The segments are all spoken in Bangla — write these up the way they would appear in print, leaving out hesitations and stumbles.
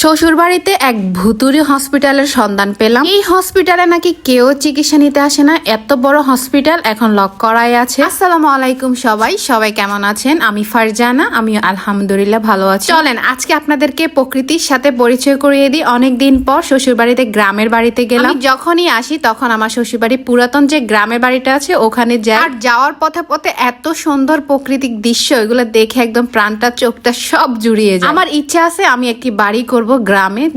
শ্বশুর বাড়িতে এক ভুতুড়ে হসপিটালের সন্ধান পেলাম। এই হসপিটালে নাকি কেউ চিকিৎসা নিতে আসে না, এত বড় হসপিটাল এখন লক করাই আছে। আসসালামু আলাইকুম সবাই কেমন আছেন? আমি ফারজানা, আমি আলহামদুলিল্লাহ ভালো আছি। চলেন আজকে আপনাদেরকে প্রকৃতির সাথে পরিচয় করিয়ে দিই। অনেকদিন পর শ্বশুর বাড়িতে গ্রামের বাড়িতে গেলাম। আমি যখনই আসি তখন আমার শ্বশুর বাড়ি পুরাতন যে গ্রামের বাড়িটা আছে ওখানে যাই, আর যাওয়ার পথে পথে এত সুন্দর প্রাকৃতিক দৃশ্য, এগুলো দেখে একদম প্রাণটা চোখটা সব জুড়িয়ে যায়। আমার ইচ্ছা আছে আমি একটি বাড়ি করব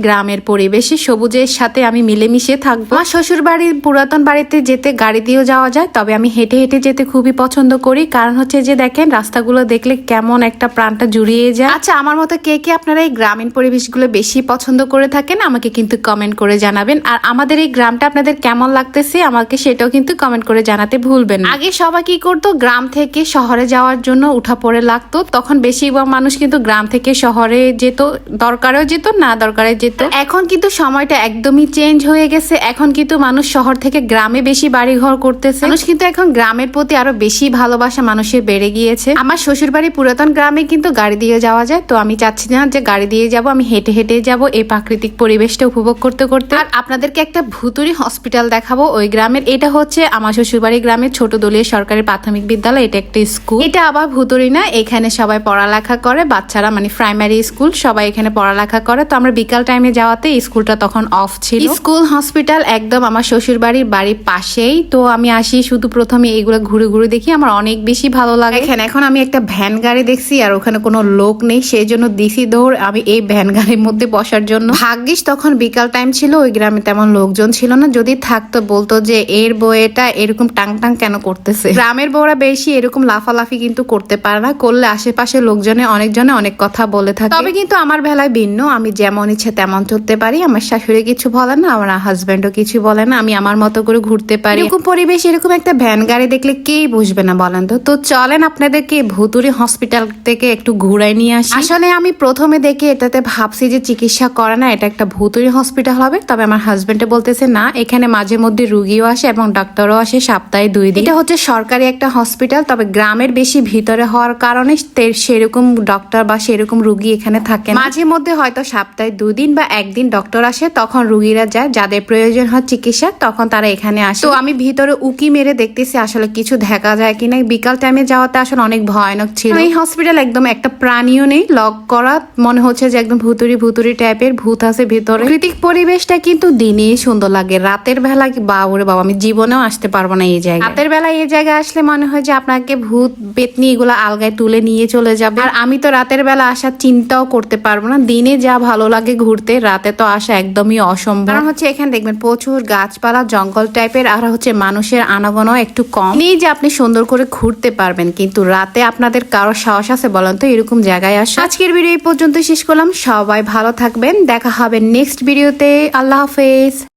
গ্রামের পরিবেশে, সবুজের সাথে আমি মিলেমিশে থাকবো। আমার শ্বশুর বাড়ির পুরাতন বাড়িতে যেতে গাড়ি দিয়েও যাওয়া যায়, তবে আমি হেঁটে হেঁটে যেতে খুবই পছন্দ করি। কারণ হচ্ছে যে দেখেন রাস্তাগুলো দেখলে কেমন একটা প্রাণটা জুড়িয়ে যায়। আচ্ছা, আমার মতো কে কে আপনারা এই গ্রামীণ পরিবেশগুলো বেশি পছন্দ করে থাকেন আমাকে কিন্তু কমেন্ট করে জানাবেন। আর আমাদের এই গ্রামটা আপনাদের কেমন লাগতেছে আমাকে সেটাও কিন্তু কমেন্ট করে জানাতে ভুলবেন না। আগে সবাই কি করতো, গ্রাম থেকে শহরে যাওয়ার জন্য উঠা পড়ে লাগতো। তখন বেশিরভাগ মানুষ কিন্তু গ্রাম থেকে শহরে যেত, দরকারেও যেত না দরকারে যেত। এখন কিন্তু সময়টা একদমই চেঞ্জ হয়ে গেছে। এখন কিন্তু মানুষ শহর থেকে গ্রামে বেশি বাড়ি ঘর করতেছে। মানুষ কিন্তু এখন গ্রামের প্রতি আরো বেশি ভালোবাসা মানুষের বেড়ে গিয়েছে। আমার শ্বশুর বাড়ি পুরাতন গ্রামে কিন্তু গাড়ি দিয়ে যাওয়া যায়, তো আমি চাচ্ছি না যে গাড়ি দিয়ে যাব, আমি হেঁটে হেঁটে যাব এই প্রাকৃতিক পরিবেশটা উপভোগ করতে করতে। আর আপনাদেরকে একটা ভুতুড়ি হসপিটাল দেখাবো ওই গ্রামের। এটা হচ্ছে আমার শ্বশুর বাড়ি গ্রামের ছোট দলীয় সরকারি প্রাথমিক বিদ্যালয়। এটা একটা স্কুল। এটা আবার ভুতুড়ি না, এখানে সবাই পড়ালেখা করে, বাচ্চারা মানে প্রাইমারি স্কুল, সবাই এখানে পড়ালেখা করে। তো আমরা বিকাল টাইমে যাওয়াতে স্কুলটা তখন অফ ছিল। স্কুল হসপিটাল একদম আমার শ্বশুর বাড়ির পাশেই। তো আমি আসি শুধু প্রথমে এইগুলো ঘুরে ঘুরে দেখি, আমার অনেক বেশি ভালো লাগে। এখানে এখন আমি একটা ভ্যান গাড়ি দেখছি, আর ওখানে কোনো লোক নেই, সেই জন্য দিছি দৌড় আমি এই ভ্যান গাড়ির মধ্যে বসার জন্য। ভাগ্যিস তখন বিকাল টাইম ছিল, ওই গ্রামে তেমন লোকজন ছিল না। যদি থাকতো বলতো যে এর বউটা এরকম টাং টাং কেন করতেছে। গ্রামের বউরা বেশি এরকম লাফালাফি কিন্তু করতে পারে না, করলে আশেপাশে লোকজনে অনেকজনে অনেক কথা বলে থাকে। তবে কিন্তু আমার বেলায় ভিন্ন, আমি যেমন ইচ্ছে তেমন চলতে পারি। আমার শাশুড়ি কিছু বলে না, আমার হাজবেন্ডও কিছু বলে না, আমি আমার মতো করে ঘুরতে পারি। এরকম পরিবেশ, এরকম একটা ভ্যান গাড়ি দেখলে কেই বুঝবে না বলেন তো? তো চলেন আপনাদেরকে ভুতুড়ি হসপিটাল থেকে একটু ঘুরাই নিয়ে আসি। আসলে আমি প্রথমে দেখে এটাতে ভাবছি যে চিকিৎসা করে না, এটা একটা ভুতুড়ি হসপিটাল হবে। তবে আমার হাজবেন্ডে বলতেছে না, এখানে মাঝে মধ্যে রুগীও আসে এবং ডাক্তারও আসে সপ্তাহে 2 দিন। এটা হচ্ছে সরকারি একটা হসপিটাল, তবে গ্রামের বেশি ভিতরে হওয়ার কারণে সেরকম ডক্টর বা সেরকম রুগী এখানে থাকে না। মাঝে মধ্যে হয়তো সপ্তাহে 2 দিন বা 1 দিন ডক্টর আসে, তখন রুগীরা যায়, যাদের প্রয়োজন হয় চিকিৎসা তখন তারা এখানে আসে। তো আমি ভিতরে উকি মেরে দেখতেছি আসলে কিছু দেখা যায় কিনা। বিকাল টাইমে যাওয়াতে আসলে অনেক ভয়ানক ছিল। এই হসপিটাল একদম একটা প্রাণীও নেই, লক করা, মনে হচ্ছে যে একদম ভুতুরি টাইপের ভূত আছে ভিতরে। প্রাকৃতিক পরিবেশটা কিন্তু দিনেই সুন্দর লাগে, রাতের বেলা বাবুরে বাবা আমি জীবনেও আসতে পারবো না এই জায়গায়। রাতের বেলা এই জায়গায় আসলে মনে হয় যে আপনাকে ভূত পেতনি এগুলো আলগায় তুলে নিয়ে চলে যাবে। আর আমি তো রাতের বেলা আসার চিন্তাও করতে পারবো না। দিনে যা ভালো লাগে ঘুরতে, রাতে তো আসা একদমই অসম্ভব। কারণ হচ্ছে এখানে দেখবেন প্রচুর গাছপালা জঙ্গল টাইপের, আর হচ্ছে মানুষের আনাগোনা একটু কম নেই যে আপনি সুন্দর করে ঘুরতে পারবেন। কিন্তু রাতে আপনাদের কারো সাহস আছে বলেন তো এরকম জায়গায় আসা? আজকের ভিডিও এই পর্যন্ত শেষ করলাম। সবাই ভালো থাকবেন, দেখা হবে নেক্সট ভিডিওতে। আল্লাহ হাফেজ।